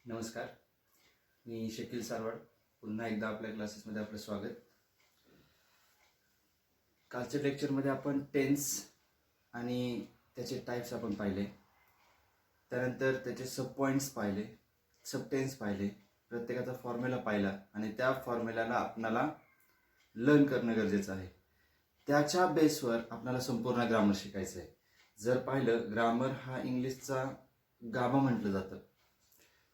नमस्कार, मी शकील सारवाड. पुन्हा एकदा आपल्या क्लासेसमध्ये आपलं स्वागत. कालच्या लेक्चरमध्ये आपण टेन्स आणि त्याचे टाईप्स आपण पाहिले. त्यानंतर त्याचे सब पॉईंट्स पाहिले, सब टेन्स पाहिले, प्रत्येकाचा फॉर्म्युला पाहिला आणि त्या फॉर्म्युल्याला आपणाला लर्न करणं गरजेचं आहे. त्याच्या बेसवर आपल्याला संपूर्ण ग्रामर शिकायचं आहे. जर पाहिलं, ग्रामर हा इंग्लिशचा गाभा म्हटलं जातं.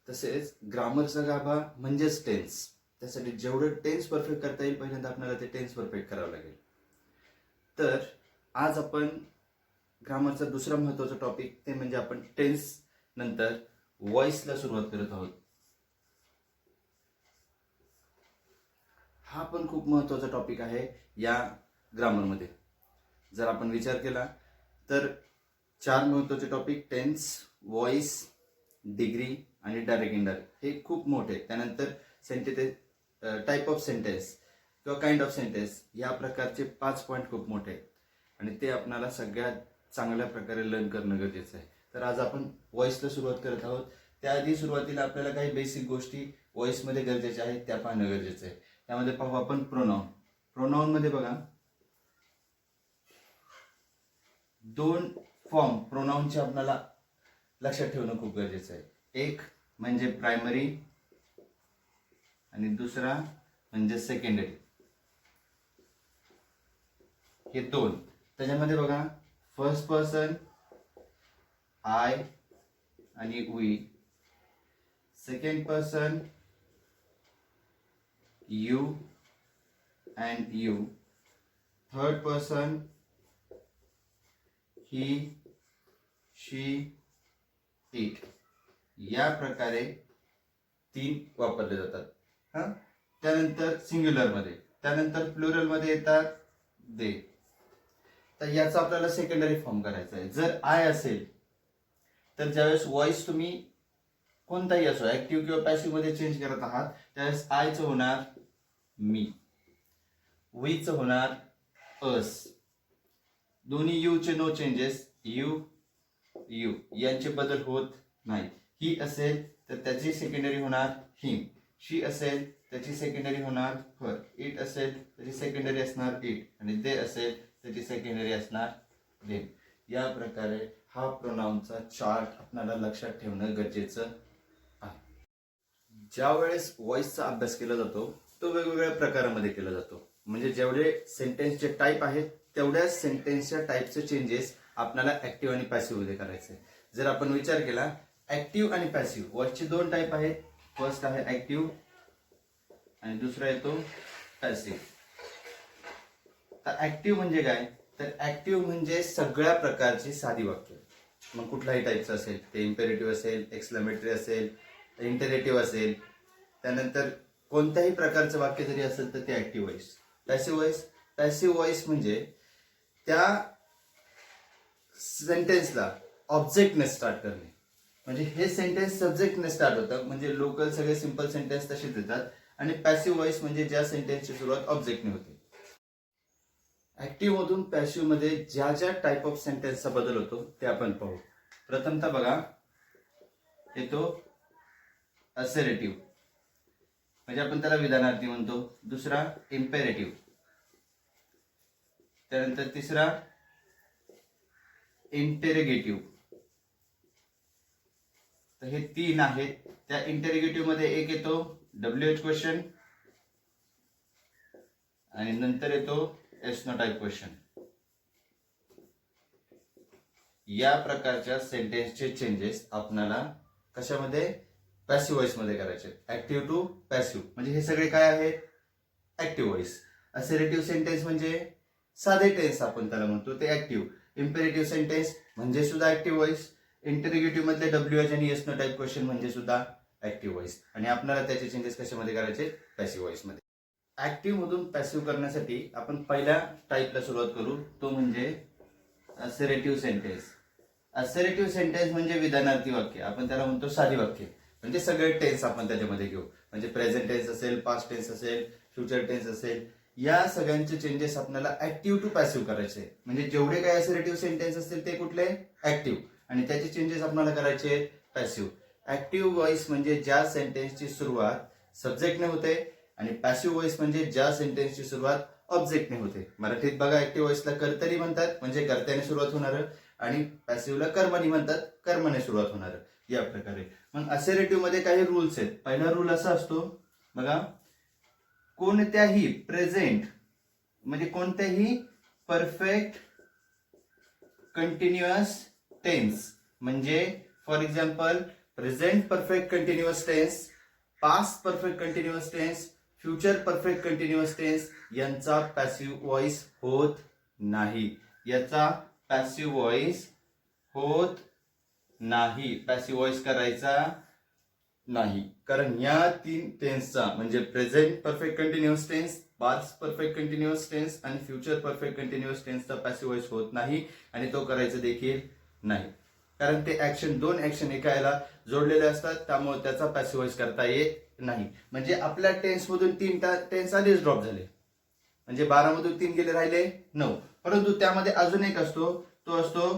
तसेच ग्रामरचा गाभा म्हणजेच टेन्स. त्यासाठी जेवढं टेन्स परफेक्ट करता येईल पहिल्यांदा आपल्याला ते टेन्स परफेक्ट करावं लागेल. तर आज आपण ग्रामरचा दुसरा महत्त्वाचा टॉपिक ते म्हणजे आपण टेन्स नंतर व्हॉइसला सुरुवात करत आहोत. हा पण खूप महत्त्वाचा टॉपिक आहे या ग्रामरमध्ये. जर आपण विचार केला तर 4 महत्त्वाचे टॉपिक टेन्स, व्हॉइस, डिग्री आणि डायरेक्ट इनडायरेक्ट हे खूप मोठे. त्यानंतर सेंटेन्स, टाईप ऑफ सेंटेन्स किंवा काइंड ऑफ सेंटेन्स या प्रकारचे 5 पॉईंट खूप मोठे आहेत आणि ते आपल्याला सगळ्यात चांगल्या प्रकारे लर्न करणं गरजेचं आहे. तर आज आपण व्हॉइसला सुरुवात करत आहोत. त्याआधी सुरुवातीला आपल्याला काही बेसिक गोष्टी व्हॉइसमध्ये गरजेच्या आहेत त्या पाहणं गरजेचं आहे. त्यामध्ये पाहू आपण प्रोनाउन. प्रोनाउनमध्ये बघा 2 फॉर्म प्रोनाउनचे आपल्याला लक्षात ठेवणं खूप गरजेचं आहे. एक म्हणजे प्रायमरी आणि दुसरा म्हणजे सेकंडरी. हे 2. त्याच्यामध्ये बघा फर्स्ट पर्सन आय आणि we, second person you and you, third person he, she, it. या प्रकारे 3 वापरले जातात. त्यानंतर सिंग्युलर मध्ये, त्यानंतर प्लुरल मध्ये येतात दे. तर याचा आपल्याला सेकंडरी फॉर्म करायचा आहे. जर आय असेल तर ज्यावेळेस व्हॉइस तुम्ही कोणताही असो ऍक्टिव्ह किंवा पॅसिव्ह मध्ये चेंज करत आहात त्यावेळेस आयचं होणार मी, वीचं होणार अस. दोन्ही यू चे नो चेंजेस, यू यू यांचे बदल होत नाही. ही असेल तर त्याची सेकंडरी होणार हिम, शी असेल त्याची सेकंडरी होणार हर, इट असेल त्याची सेकंडरी असणार इट आणि दे असेल त्याची सेकंडरी असणार देम. या प्रकारे हा प्रोनाउनचा चार्ट आपल्याला लक्षात ठेवणं गरजेचं आहे. ज्या वेळेस व्हॉइसचा अभ्यास केला जातो तो वेगवेगळ्या प्रकारामध्ये केला जातो. म्हणजे जेवढे सेंटेन्सचे टाईप आहेत तेवढ्याच सेंटेन्सच्या टाईपचे चेंजेस आपल्याला ऍक्टिव्ह आणि पॅसिव्ह मध्ये करायचे. जर आपण विचार केला ऍक्टिव्ह आणि पॅसिव्ह व्हॉइसचे 2 टाईप आहेत. फर्स्ट आहे ऍक्टिव्ह आणि दुसरा येतो पॅसिव्ह. तर ऍक्टिव्ह म्हणजे काय, तर ऍक्टिव्ह म्हणजे सगळ्या प्रकारची साधी वाक्य. मग कुठलाही टाईपचं असेल, ते इम्पेरेटिव्ह असेल, एक्सक्लेमेटरी असेल, इंटेरेटिव्ह असेल, त्यानंतर कोणत्याही प्रकारचं वाक्य जरी असेल तर ते ऍक्टिव्ह व्हॉइस. पॅसिव्ह व्हॉइस म्हणजे त्या सेंटेन्सला ऑब्जेक्टने स्टार्ट करणे. म्हणजे हे सेंटेन्स सब्जेक्टने स्टार्ट होतं, म्हणजे लोकल सगळे सिंपल सेंटेन्स तसेच येतात. आणि पॅसिव्ह व्हॉइस म्हणजे ज्या सेंटेन्सची सुरुवात ऑब्जेक्टने होते. ऍक्टिव्ह मधून पॅसिव्ह मध्ये ज्या ज्या टाईप ऑफ सेंटेन्सचा बदल होतो ते आपण पाहू. प्रथमतः बघा येतो असर्टिव्ह, म्हणजे आपण त्याला विधानार्थी म्हणतो. दुसरा इम्पेरेटिव्ह, त्यानंतर तिसरा इंटेरोगेटिव्ह. तर हे 3 आहेत. त्या इंटेरोगेटिव्ह मध्ये एक येतो WH क्वेश्चन आणि नंतर येतो एस नो टाईप क्वेश्चन. या प्रकारच्या सेंटेन्सचे चेंजेस आपल्याला कशामध्ये, पॅसिव्ह व्हॉइस मध्ये करायचे. ऍक्टिव्ह टू पॅसिव्ह म्हणजे हे सगळे काय आहेत, ऍक्टिव्ह व्हॉइस. असर्टिव्ह सेंटेन्स म्हणजे साधे टेन्स आपण त्याला म्हणतो, ते ऍक्टिव्ह. इम्पेरेटिव्ह सेंटेन्स म्हणजे सुद्धा ऍक्टिव्ह व्हॉइस. इंटेरोगेटिव्ह मधले WH आणि एस नो टाईप क्वेश्चन म्हणजे सुद्धा ऍक्टिव्ह व्हॉइस. आणि आपल्याला त्याचे चेंजेस कशामध्ये करायचे, पॅसिव्ह व्हॉइस मध्ये. ऍक्टिव्ह मधून पॅसिव्ह करण्यासाठी आपण पहिल्या टाईपला सुरुवात करू, तो म्हणजे असर्टिव्ह सेंटेन्स. असर्टिव्ह सेंटेन्स म्हणजे विधानार्थी वाक्य, आपण त्याला म्हणतो साधी वाक्य. म्हणजे सगळे टेन्स आपण त्याच्यामध्ये घेऊ. म्हणजे प्रेझेंट टेन्स असेल, पास्ट टेन्स असेल, फ्युचर टेन्स असेल, या सगळ्यांचे चेंजेस आपल्याला ऍक्टिव्ह टू पॅसिव्ह करायचे. म्हणजे जेवढे काही असर्टिव्ह सेंटेन्स असतील ते कुठले, ऍक्टिव्ह, आणि त्याचे चेंजेस आपल्याला करायचे पॅसिव्ह. ऍक्टिव्ह व्हॉइस म्हणजे ज्या सेंटेन्सची सुरुवात सब्जेक्टने होते आणि पॅसिव्ह व्हॉइस म्हणजे ज्या सेंटेन्सची सुरुवात ऑब्जेक्टने होते. मराठीत बघा ऍक्टिव्ह व्हॉइसला कर्तरी म्हणतात म्हणजे कर्त्याने सुरुवात होणार आणि पॅसिव्हला कर्मणी म्हणतात कर्मने सुरुवात होणार. या प्रकारे मग असर्टिव्ह मध्ये काही रूल्स आहेत. पहिला रूल असा असतो बघा, कोणत्याही प्रेझेंट म्हणजे कोणत्याही परफेक्ट कंटिन्युअस टेन्स म्हणजे for example present perfect continuous tense, past perfect continuous tense, future perfect continuous tense यांचा पॅसिव्ह व्हॉइस होत नाही. याचा पॅसिव्ह व्हॉइस होत नाही. पॅसिव्ह व्हॉइस करायचा नाही. कारण या तीन टेन्सचा म्हणजे present perfect continuous tense, past perfect continuous tense आणि फ्युचर परफेक्ट कंटिन्युअस टेन्सचा पॅसिव्ह व्हॉइस होत नाही आणि तो करायचा देखील नाही. कारण ते दोन ऍक्शन एका याला जोडलेले असतात त्यामुळे त्याचा पॅसिव्ह व्हॉइस करता येत नाही. म्हणजे आपल्या टेन्स मधून 3 टेन्स आधीच ड्रॉप झाले. म्हणजे 12 मधून 3 गेले, राहिले 9. परंतु त्यामध्ये अजून एक असतो, तो असतो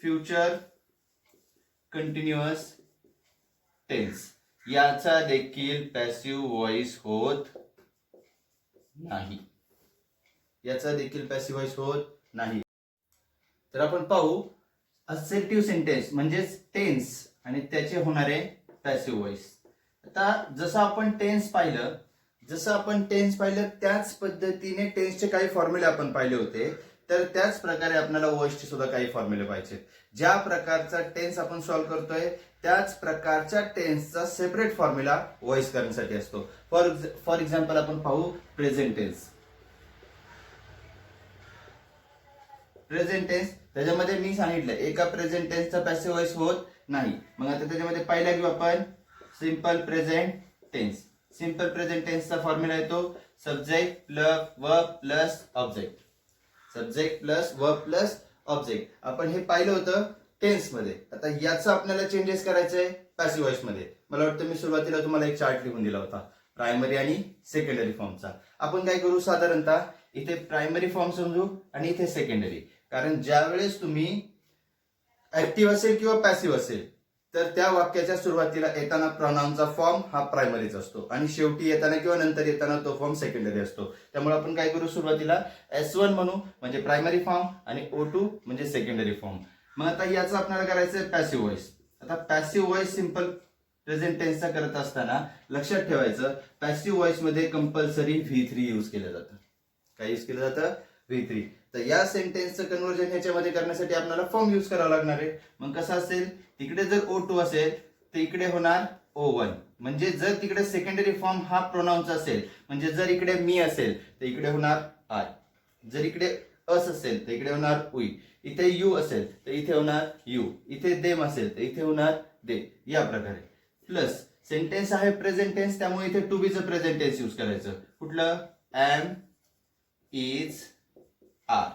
फ्युचर कंटिन्युअस टेन्स. याचा देखील पॅसिव्ह व्हॉइस होत नाही. याचा देखील पॅसिव्ह व्हॉइस होत नाही. तर आपण पाहू असर्टिव्ह सेंटेन्स म्हणजेच टेन्स आणि त्याचे होणारे पॅसिव्ह व्हॉइस. आता जसं आपण टेन्स पाहिलं त्याच पद्धतीने टेन्सचे काही फॉर्म्युले आपण पाहिले होते. तर त्याच प्रकारे आपल्याला व्हॉइसचे सुद्धा काही फॉर्म्युले पाहिजेत. ज्या प्रकारचा टेन्स आपण सॉल्व्ह करतोय त्याच प्रकारच्या टेन्सचा सेपरेट फॉर्म्युला व्हॉइस करण्यासाठी असतो. फॉर एक्झाम्पल आपण पाहू प्रेझेंट टेन्स. प्रेझेंट टेन्स त्याच्यामध्ये मी सांगितलं एका प्रेझेंट टेन्सचा पॅसिव्ह व्हॉइस होत नाही. मग आता त्याच्यामध्ये पहिला घेऊ आपण simple present tense. Simple present टेन्सचा फॉर्म्युला येतो subject plus verb plus object. Subject plus verb plus object. आपण हे पाहिलं होतं टेन्स मध्ये. आता याचं आपल्याला चेंजेस करायचंय पॅसिव्ह व्हॉइस मध्ये. मला वाटतं मी सुरुवातीला तुम्हाला एक चार्ट लिहून दिला होता प्रायमरी आणि सेकंडरी फॉर्मचा. आपण काय करू, साधारणतः इथे प्रायमरी फॉर्म समजू आणि इथे सेकंडरी. कारण ज्या वेळेस तुम्ही ऍक्टिव्ह असेल किंवा पॅसिव्ह असेल तर त्या वाक्याच्या सुरुवातीला येताना प्रोनाउनचा फॉर्म हा प्रायमरीच असतो आणि शेवटी येताना किंवा नंतर येताना तो फॉर्म सेकंडरी असतो. त्यामुळे आपण काय करू, सुरुवातीला S1 म्हणू म्हणजे प्रायमरी फॉर्म आणि O2 म्हणजे सेकंडरी फॉर्म. मग आता याचं आपल्याला करायचं पॅसिव्ह व्हॉइस. आता पॅसिव्ह व्हॉइस सिंपल प्रेझेंट टेन्सचा करत असताना लक्षात ठेवायचं पॅसिव्ह व्हॉइस मध्ये कंपल्सरी V3 यूज केलं जातं. काय यूज केलं जातं, V3. तर या सेंटेन्सचं कन्व्हर्जन ह्याच्यामध्ये करण्यासाठी आपल्याला फॉर्म यूज करावा लागणार आहे. मग कसं असेल, तिकडे जर O2 असेल तर इकडे होणार O1. म्हणजे जर तिकडे सेकंडरी फॉर्म हा प्रोनाउन्स असेल म्हणजे जर इकडे मी असेल तर इकडे होणार आय. जर इकडे अस असेल तर इकडे होणार उई. इथे यू असेल तर इथे होणार यू. इथे देम असेल तर इथे होणार दे. या प्रकारे. प्लस सेंटेन्स आहे प्रेझेंट टेन्स त्यामुळे इथे टू बीचं प्रेझेंट टेन्स यूज करायचं. कुठलं, एम, इज, आर.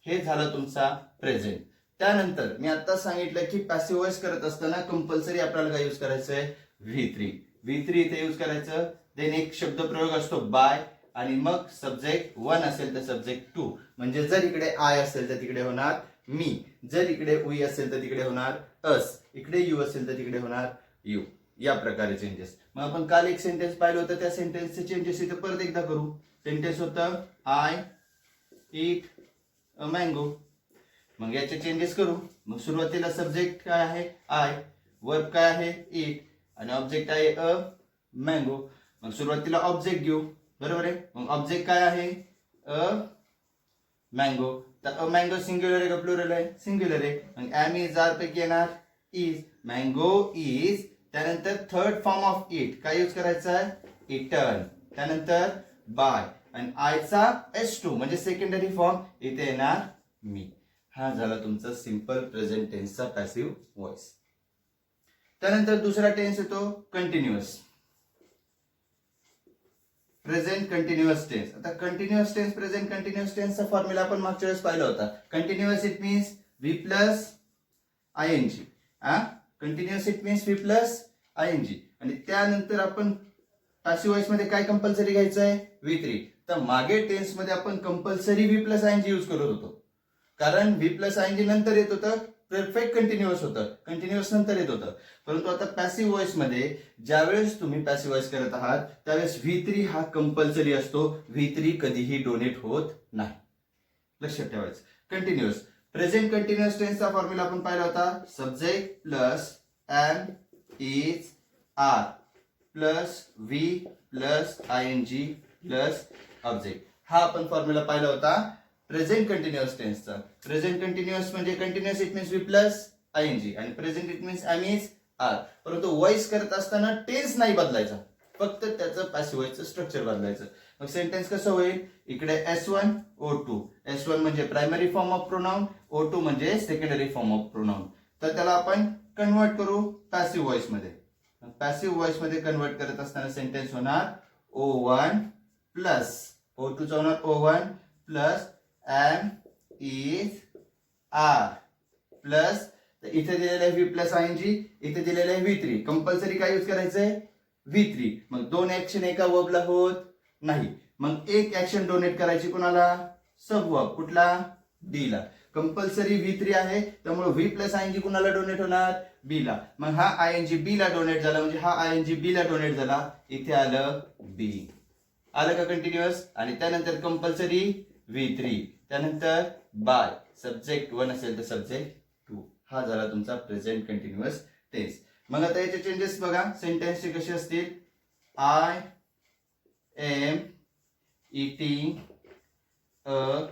हे झालं तुमचा प्रेझेंट. त्यानंतर मी आता सांगितलं की पॅसिव्ह व्हॉइस करत असताना कंपल्सरी आपल्याला काय यूज करायचंय, V3. V3 इथे यूज करायचं. देन एक शब्द प्रयोग असतो बाय आणि मग सब्जेक्ट 1 असेल तर सब्जेक्ट 2. म्हणजे जर इकडे आय असेल तर तिकडे होणार मी. जर इकडे वी असेल तर तिकडे होणार अस. इकडे यू असेल तर तिकडे होणार यू. या प्रकारे चेंजेस. मग आपण काल एक सेंटेन्स पाहिलं होतं त्या सेंटेन्सचे चेंजेस इथे परत एकदा करू. सेंटेन्स होतं आय ईट अ मँगो. मग याचे चेंजेस करू. मग सुरुवातीला सब्जेक्ट काय आहे आय, वर्ब काय आहे ईट आणि ऑब्जेक्ट आहे अ मँगो. मग सुरुवातीला ऑब्जेक्ट घेऊ, बरोबर आहे. मग ऑब्जेक्ट काय आहे अ मँगो. तर अ मँगो सिंग्युलर आहे का प्लुरल आहे, सिंग्युलर आहे. मग एम इज आर पैकी येणार इज. Mango is. त्यानंतर थर्ड फॉर्म ऑफ इट काय यूज करायचा आहे, इटन. त्यानंतर बाय आणि आयचा S2 म्हणजे सेकंडरी फॉर्म इथे येणार मी. हा झाला तुमचा सिंपल प्रेझेंट टेन्सचा पॅसिव्ह व्हॉइस. त्यानंतर दुसरा टेन्स येतो कंटिन्युअस. Present continuous tense. आता कंटिन्युअस टेन्स प्रेझेंट कंटिन्युअस टेन्सचा फॉर्म्युला आपण मागच्या वेळेस पाहिला होता. Continuous it means V plus ING. Continuous it means V plus ING. आणि त्यानंतर आपण पॅसिव्ह व्हॉइस मध्ये काय कंपल्सरी घ्यायचंय, V3. तर मागे टेन्स मध्ये आपण compulsory V plus ING use करत होतो कारण V प्लस ING नंतर येत होतं परफेक्ट कंटिन्युअस होतं, कंटिन्युअस नंतर येत होतं. परंतु आता पॅसिव्ह व्हॉइस मध्ये ज्यावेळेस तुम्ही पॅसिव्ह व्हॉइस करत आहात त्यावेळेस V3 हा कंपल्सरी असतो. V3 कधीही डोनेट होत नाही, लक्षात ठेवायचं. कंटिन्युअस प्रेझेंट कंटिन्युअस टेन्सचा फॉर्म्युला आपण पाहिला होता. Subject plus am is are plus V plus ING plus object. हा आपण फॉर्म्युला पाहिला होता प्रेझेंट कंटिन्युअस टेन्सचा. प्रेझेंट कंटिन्युअस म्हणजे continuous it means V plus ING आणि present it means am is are. परंतु व्हॉइस करत असताना टेन्स नाही बदलायचा, फक्त त्याचं पॅसिव्ह व्हॉइसचं स्ट्रक्चर बदलायचं. मग सेंटेन्स कसं होईल, इकडे S1 O2. S1 म्हणजे primary form of pronoun, O2 म्हणजे सेकंडरी फॉर्म ऑफ प्रोनाउन. तर त्याला आपण कन्वर्ट करू पॅसिव्ह व्हॉइस मध्ये. पॅसिव्ह व्हॉइस मध्ये कन्वर्ट करत असताना सेंटेन्स होणार O1 प्लस O2 चा होणार O1 plus am is are plus इथे दिलेलं आहे V प्लस आयएनजी, इथे दिलेलं आहे V3. कंपल्सरी काय यूज करायचंय V3. मग दोन ऍक्शन एका वर्बला होत नाही. मग एक ऍक्शन डोनेट करायची कोणाला, सब वर्ब. कुठला, डी ला. कंपल्सरी V3 आहे त्यामुळे V प्लस आयएनजी कुणाला डोनेट होणार, बी ला. मग हा आयएनजी बी ला डोनेट झाला म्हणजे हा आयएनजी बी ला डोनेट झाला, इथे आलं बी. आलं का कंटिन्युअस. आणि त्यानंतर कंपल्सरी V3, त्यानंतर बाय सब्जेक्ट 1 असेल तर सब्जेक्ट 2. हा झाला तुमचा प्रेझेंट कंटिन्युअस टेन्स. मग आता याचे चेंजेस बघा सेंटेन्सचे कसे असतील. I am eating a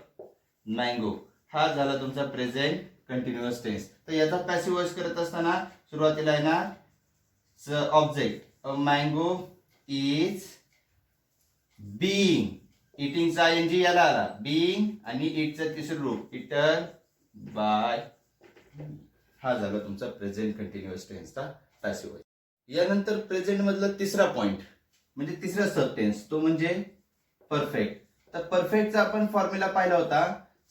mango. हा झाला तुमचा प्रेझेंट कंटिन्युअस टेन्स. तर याचा पॅसिव्ह व्हॉइस करत असताना सुरुवातीला येणार object a mango is being. इटिंगचा आयएनजी याला आला, बीइंग आणि इटचं तिसरं रूप इटन बाय. हा झाला तुमचा प्रेझेंट कंटिन्युअस टेन्सचा पॅसिव्ह व्हॉइस. यानंतर प्रेझेंट मधला तिसरा पॉइंट म्हणजे तिसरा सब टेन्स तो म्हणजे परफेक्ट. तर परफेक्टचा आपण फॉर्म्युला पाहिला होता.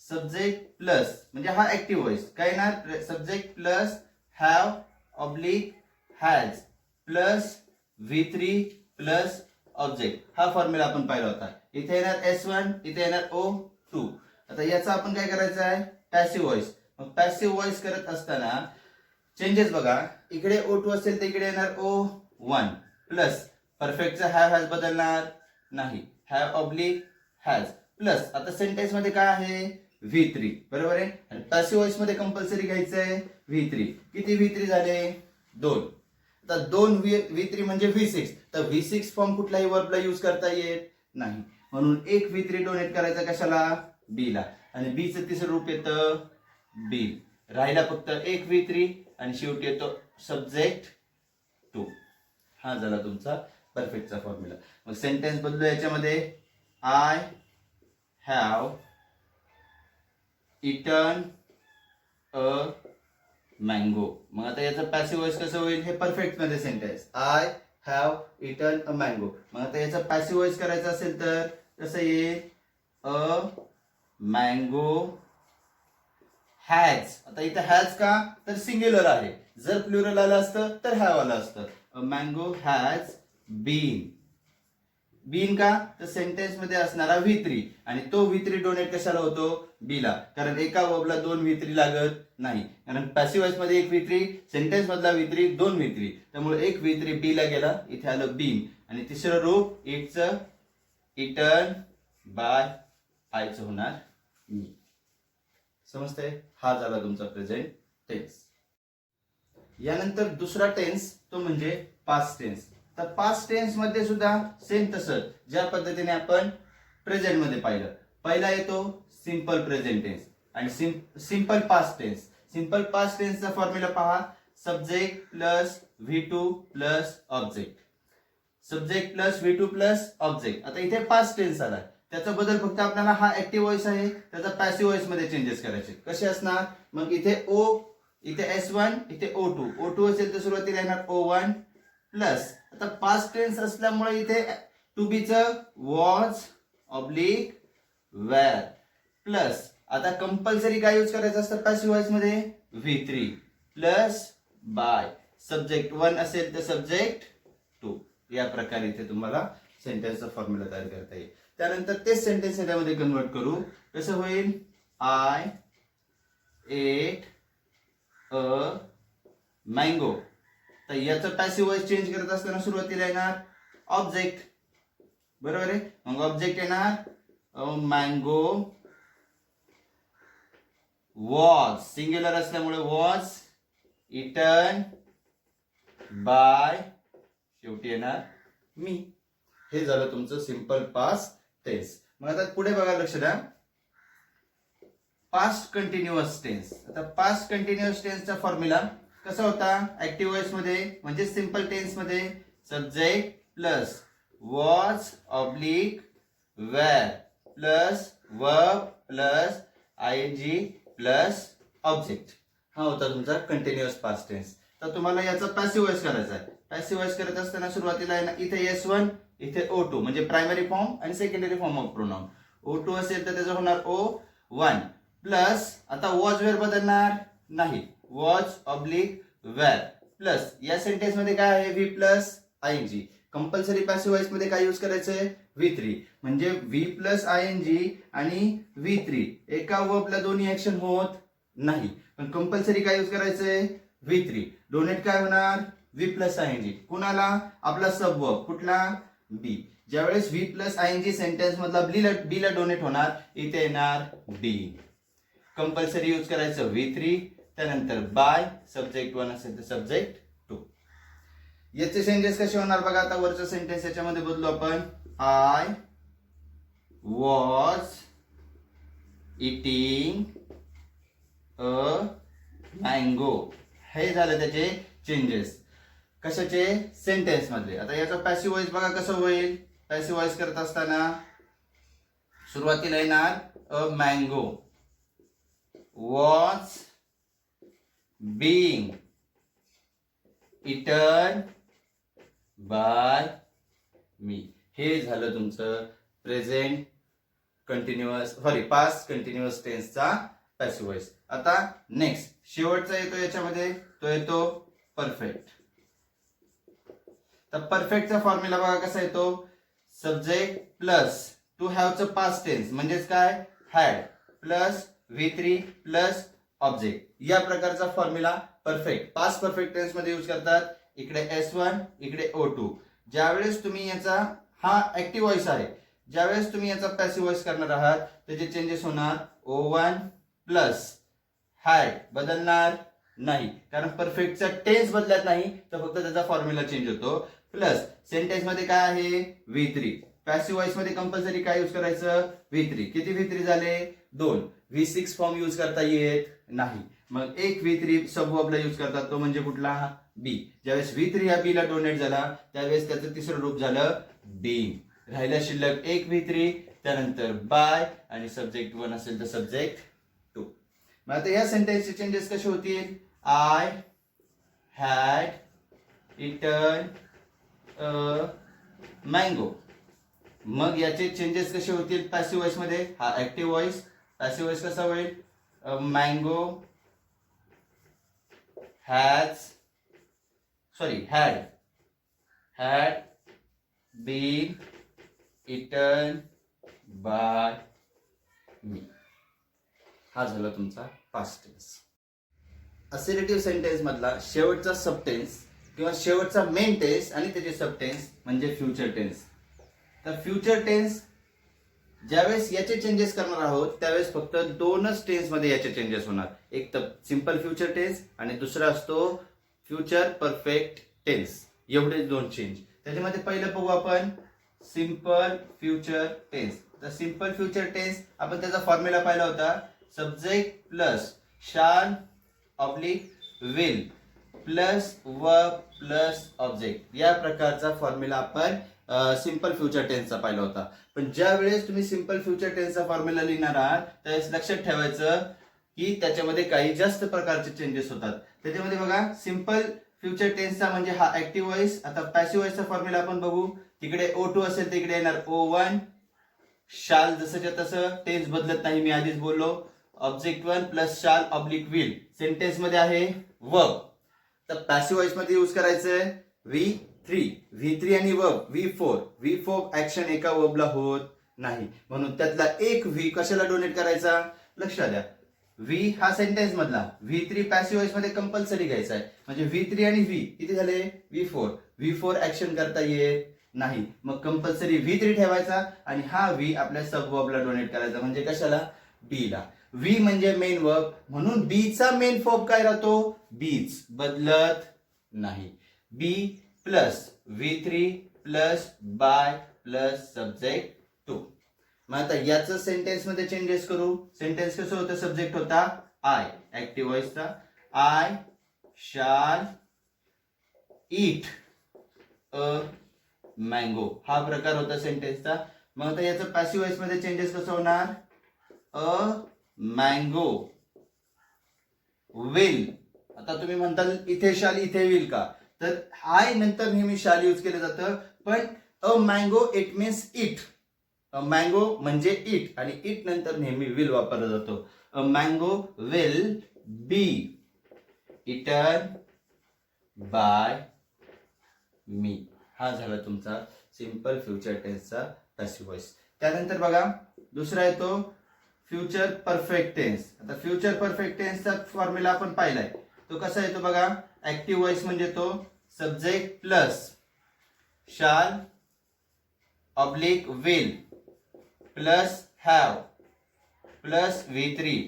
सब्जेक्ट प्लस म्हणजे हा ऍक्टिव्ह व्हॉइस काय येणार, subject plus have oblique has plus V3 plus object. हा फॉर्म्युला आपण पाहिला होता. इथे येणार S1, इथे येणार O2. आता याचा आपण काय करायचं आहे, पॅसिव्ह व्हॉइस. मग पॅसिव्ह व्हॉइस करत असताना चेंजेस बघा. इकडे O2 असेल तर इकडे येणार O1 प्लस परफेक्टचा हॅव हॅज बदलणार नाही, हॅव ऑब्लिक हॅज प्लस. आता सेंटेन्स मध्ये काय आहे V3 बरोबर आहे. आणि पॅसिव्ह व्हॉइस मध्ये कंपल्सरी घ्यायचं आहे V3. किती V3 झाले, 2. आता 2 V3 म्हणजे V6. तर V6 फॉर्म कुठल्याही वर्बला यूज करता येत नाही, म्हणून एक V3 डोनेट करायचा कशाला, बी ला. आणि बी चं तिसरं रूप येतं बी. राहिला फक्त एक V3 आणि शेवटी येतो सब्जेक्ट 2. हा झाला तुमचा परफेक्टचा फॉर्म्युला. मग सेंटेन्स बदलू याच्यामध्ये. I have eaten a mango. मग आता याचं पॅसिव्ह व्हॉइस कसं होईल, हे परफेक्ट मध्ये sentence I have eaten a mango. मग आता याचं पॅसिव्ह व्हॉइस करायचं असेल तर कसं येईल, अ मँगो हॅज. आता इथं हॅज का तर सिंग्युलर आहे, जर प्लुरल आलं असतं तर हॅव आलं असतं. A mango has bin. Bin का तर सेंटेन्स मध्ये असणारा V3 आणि तो V3 डोनेट कशाला होतो, बी ला. कारण एका वर्बला 2 V3 लागत नाही, कारण पॅसिव्ह व्हॉइस मध्ये एक V3, सेंटेन्स मधला V3 2 V3, त्यामुळे एक V3 बी ला गेला, इथे आलं बीन. आणि तिसरं रूप इटचं इटन बाय आयचं होणार मी. समजतंय. हा झाला तुमचा प्रेझेंट टेन्स. यानंतर दुसरा टेन्स तो म्हणजे पास्ट टेन्स. तर पास्ट टेन्स मध्ये सुद्धा सेम तसंच ज्या पद्धतीने आपण प्रेझेंट मध्ये पाहिलं. पहिला येतो सिंपल प्रेझेंट टेन्स आणि simple past tense. Simple past टेन्सचा फॉर्म्युला पहा. Subject plus V2 plus object. Subject plus V2 plus object. आता इथे पास्ट टेन्स आला, त्याचा बदल फक्त आपल्याला हा ऍक्टिव्ह व्हॉइस आहे त्याचा पॅसिव्ह व्हॉइस मध्ये चेंजेस करायचे. कसे असणार, मग इथे O, इथे S1, इथे O2. O2 असेल तर सुरुवातीला येणार O1 प्लस. आता पास्ट टेन्स असल्यामुळे इथे टू बी चं वॉज ऑब्लिक वेअर प्लस. आता कंपल्सरी काय यूज करायचं असतं पॅसिव्ह व्हॉइस मध्ये, V3 प्लस बाय. सब्जेक्ट 1 असेल तर सब्जेक्ट 2. या प्रकारे इथे तुम्हाला सेंटेन्सचा फॉर्म्युला तयार करता येईल. त्यानंतर तेच सेंटेन्स याच्यामध्ये कन्वर्ट करू. कसं होईल, आय एट अ मँगो. तर याचं पॅसिव्ह वॉइस चेंज करत असताना सुरुवातीला येणार ऑब्जेक्ट. बरोबर आहे. मग ऑब्जेक्ट येणार अ मँगो वॉज, सिंग्युलर असल्यामुळे वॉज इटन बाय, शेवटी येणार मी. हे झालं तुमचं सिंपल पास्ट टेन्स. मग आता पुढे बघा, लक्ष द्या. Past continuous tense. आता पास्ट कंटिन्युअस टेन्सचा फॉर्म्युला कसा होता? ऍक्टिव्ह वॉइस मध्ये म्हणजे सिंपल टेन्स मध्ये subject plus was oblique were plus verb plus ING plus object. हा होता तुमचा कंटिन्युअस पास्ट टेन्स. तर तुम्हाला याचा पॅसिव्ह वॉइस करायचा आहे. पॅसिव्ह वॉइस करत असताना सुरुवातीला आहे ना, इथे S1 इथे O2 म्हणजे प्रायमरी फॉर्म आणि secondary form of pronoun. O2 असेल तर त्याचं होणार O1 प्लस, आता वॉज वेअर बदलणार नाही, वॉज ऑब्लिक वेअर प्लस या सेंटेन्स मध्ये काय आहे? V plus आयएनजी. Compulsory passive voice मध्ये काय यूज करायचंय? V3. म्हणजे व्ही प्लस आयएनजी आणि V3 एका वर्बला दोन्ही ऍक्शन होत नाही, पण कंपल्सरी काय यूज करायचंय? V3. डोनेट काय होणार? V plus आयएनजी. कुणाला? आपला सब वर्ब कुठला? बी. ज्यावेळेस व्ही प्लस आयएनजी सेंटेन्स मधला बी ला डोनेट होणार, इथे येणार बी. कंपल्सरी यूज करायचं V3. त्यानंतर बाय, सब्जेक्ट 1 असेल तर सब्जेक्ट 2. याचे चेंजेस कसे होणार बघा. आता वरचं सेंटेन्स याच्यामध्ये बदलू आपण. I was eating a mango. हे झालं त्याचे चेंजेस. कशाचे? सेंटेन्स मधले. आता याचा पॅसिव्ह वॉइस बघा कसं होईल. पॅसिव्ह वॉइस करत असताना सुरुवातीला येणार a mango was being eaten by me. हे झालं तुमचं प्रेझेंट कंटिन्युअस पास्ट कंटिन्युअस टेन्सचा पॅसिव्ह वॉइस. आता नेक्स्ट शेवटचा येतो याच्यामध्ये, तो येतो परफेक्ट. तर परफेक्टचा फॉर्म्युला बघा कसा येतो. सब्जेक्ट प्लस टू हॅवचं पास्ट टेन्स म्हणजेच काय? Had plus V3 plus object. या प्रकारचा formula perfect past perfect tense मध्ये यूज करतात. इकडे S1 इकडे O2. ज्यावेळेस तुम्ही याचा, हा ऍक्टिव्ह वॉइस आहे, ज्यावेळेस तुम्ही याचा पॅसिव्ह वॉइस करणार आहात त्याचे चेंजेस होणार O1 प्लस हॅड बदलणार नाही, कारण परफेक्टचा टेन्स बदलत नाही, तर फक्त त्याचा फॉर्म्युला चेंज होतो. प्लस सेंटेन्स मध्ये काय आहे? V3. पॅसिव्ह वॉइस मध्ये कंपल्सरी काय यूज करायचं? V3. किती V3 झाले? 2. V6 फॉर्म यूज करता येत नाही, मग एक V3 सब वर्बला यूज करतात, तो म्हणजे कुठला? बी. ज्यावेळेस V3 या बी ला डोनेट झाला त्यावेळेस त्याचं तिसरं रूप झालं बीइंग. राहिला शिल्लक एक V3, त्यानंतर बाय आणि सब्जेक्ट 1 असेल तर सब्जेक्ट 2. मग आता या सेंटेन्सचे चेंजेस कसे होतील? I had eaten a mango. मग याचे चेंजेस कसे होतील पॅसिव्ह वॉइस मध्ये? हा ऍक्टिव्ह वॉइस. पॅसिव्ह वॉइस कसा होईल? Mango had been eaten by me. हा झाला तुमचा पास्ट टेन्स. असेरेटिव्ह सेंटेन्स मधला शेवटचा सबटेन्स किंवा शेवटचा मेन टेन्स आणि त्याचे सबटेन्स म्हणजे फ्युचर टेन्स. तर फ्युचर टेन्स ज्यावेळेस याचे चेंजेस करणार आहोत त्यावेळेस फक्त दोनच टेन्स मध्ये याचे चेंजेस होणार. एक तर सिंपल फ्युचर टेन्स आणि दुसरा असतो फ्युचर परफेक्ट टेन्स. एवढेच दोन चेंज. त्याच्यामध्ये पहिलं बघू आपण सिंपल फ्युचर टेन्स. तर सिंपल फ्युचर टेन्स आपण त्याचा फॉर्म्युला पाहिला होता. Subject plus shall oblique will plus verb plus object. या प्रकारचा फॉर्म्युला आपण सिंपल फ्युचर टेन्सचा पाहिला होता. पण ज्या वेळेस तुम्ही सिंपल फ्युचर टेन्सचा फॉर्म्युला लिहिणार आहात त्यावेळेस लक्षात ठेवायचं की त्याच्यामध्ये काही जास्त प्रकारचे चेंजेस होतात. त्याच्यामध्ये बघा सिंपल फ्युचर टेन्सचा म्हणजे हा ऍक्टिव्ह वॉइस. आता पॅसिव्ह वॉइसचा फॉर्म्युला आपण बघू. तिकडे O2 असेल तिकडे येणार O1. शाल जसंच्या तसं टेन्स बदलत नाही, मी आधीच बोललो. Object 1 plus shall oblique will. Sentence मध्ये आहे वर्ब. तर पॅसिव्ह वॉइस मध्ये यूज करायचंय V3 आणि वर्ब V4 ऍक्शन एका वर्बला होत नाही, म्हणून त्यातला एक V कशाला डोनेट करायचा? लक्षात द्या. व्ही हा सेंटेन्स मधला, V3 पॅसिव्ह वॉइस मध्ये कंपल्सरी घ्यायचा आहे. म्हणजे V3 आणि व्ही किती झाले, V4 ऍक्शन करता येत नाही, मग कंपल्सरी V3 ठेवायचा आणि हा व्ही आपल्या सब वर्बला डोनेट करायचा. म्हणजे कशाला, बी ला. व्ही म्हणजे मेन वर्ब, म्हणून बी चा मेन वर्ब काय राहतो, बीच, बदलत नाही. Be plus V3 plus by plus subject two. मग आता याचं सेंटेन्स मध्ये चेंजेस करू. सेंटेन्स कसं होतं, सब्जेक्ट होता आय, ऍक्टिव्ह व्हॉइसचा, आय शाल ईट अ मँगो, हा प्रकार होता सेंटेन्सचा. मग आता याचं पॅसिव्ह व्हॉइस मध्ये चेंजेस कसं होणार, अ मँगो विल. आता तुम्ही म्हणताल इथे शाल इथे विल का, तर आय नंतर नेहमी शाल यूज केलं जातं, पण a mango it means eat. Mango म्हणजे इट आणि इट नंतर नेहमी विल वापरला जातो. A mango will be eaten by me. हा झाला तुमचा सिंपल फ्युचर टेन्सचा पॅसिव्ह व्हॉइस. त्यानंतर बघा दुसरा येतो फ्युचर परफेक्ट टेन्स. आता फ्युचर परफेक्ट टेन्सचा फॉर्म्युला आपण पाहिलाय, तो कसा येतो बघा. ऍक्टिव्ह व्हॉइस म्हणजे तो subject plus shall oblique will plus have plus V3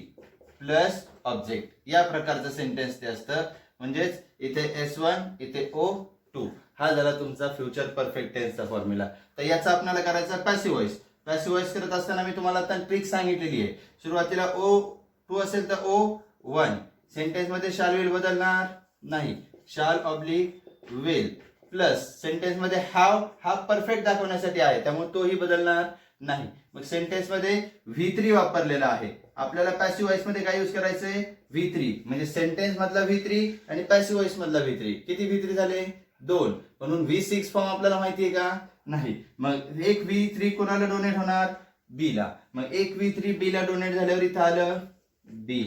plus object, या प्रकारचं सेंटेन्स ते असतं. म्हणजेच इथे S1 इथे O2, हा झाला तुमचा फ्युचर परफेक्ट टेन्सचा फॉर्म्युला. तर याचा आपल्याला करायचा पॅसिव्ह व्हॉइस. पॅसिव्ह व्हॉइस करत असताना मी तुम्हाला आता ट्रिक सांगितलेली आहे. सुरुवातीला O2 असेल तर O1, सेंटेन्स मध्ये शाल विल बदलणार नाही, शाल ऑब्लिक विल प्लस सेंटेन्स मध्ये हॅव, हा परफेक्ट दाखवण्यासाठी आहे त्यामुळे तोही बदलणार नाही. मग सेंटेन्स मध्ये V3 वापरलेला आहे. आपल्याला पॅसिव्ह व्हॉइस मध्ये काय यूज करायचंय, V3. म्हणजे सेंटेन्स मधला V3 आणि पॅसिव्ह व्हॉइस मधला V3. किती V3 झाले, 2. म्हणून V6 फॉर्म आपल्याला माहितीये का, नाही. मग एक V3 कोणाला डोनेट होणार, बी ला. मग एक V3 बी ला डोनेट झाल्यावर इथं आलं बी,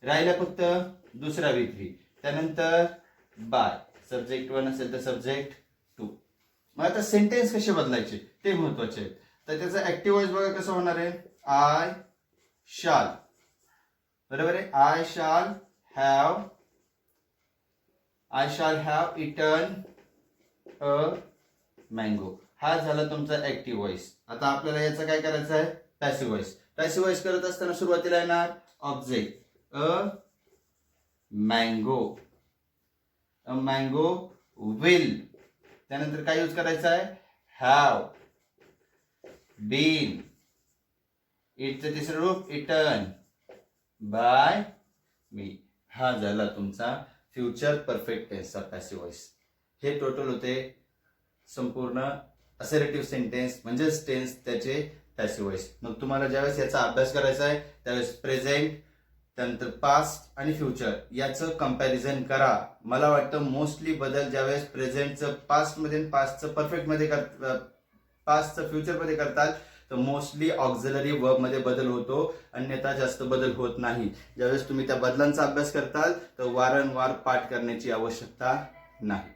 राहिला फक्त दुसरा V3. त्यानंतर बाय, सब्जेक्ट 1 असेल तर सब्जेक्ट 2. मग आता सेंटेन्स कसे बदलायचे ते महत्वाचे आहे. तर त्याचा ऍक्टिव्ह व्हॉइस बघा कसं होणार आहे, आय शाल, बरोबर आहे, I shall have eaten a mango. हा झाला तुमचा ऍक्टिव्ह व्हॉइस. आता आपल्याला याचा काय करायचं आहे, पॅसिव्ह व्हॉइस. पॅसिव्ह व्हॉइस करत असताना सुरुवातीला येणार ऑब्जेक्ट अ मँगो विल, त्यानंतर काय यूज करायचं आहे, हॅव, बीन, इटचं तिसरं रूप इटन बाय मी. हा झाला तुमचा फ्युचर परफेक्ट टेन्सचा पॅसिव्ह व्हॉइस. हे टोटल होते संपूर्ण असर्टिव्ह सेंटेन्स म्हणजेच टेन्स त्याचे पॅसिव्ह व्हॉइस. मग तुम्हाला ज्यावेळेस याचा अभ्यास करायचा आहे त्यावेळेस प्रेझेंट, त्यानंतर पास्ट आणि फ्युचर याचं कंपॅरिझन करा. मला वाटतं मोस्टली बदल ज्यावेळेस प्रेझेंटचं पास्ट मध्ये, पास्टचं परफेक्ट मध्ये, पास्टचं फ्युचर मध्ये करतात तर मोस्टली ऑक्झिलरी वर्ब मध्ये बदल होतो, अन्यथा जास्त बदल होत नाही. ज्यावेळेस तुम्ही त्या बदलांचा अभ्यास करताल तर वारंवार पाठ करण्याची आवश्यकता नाही.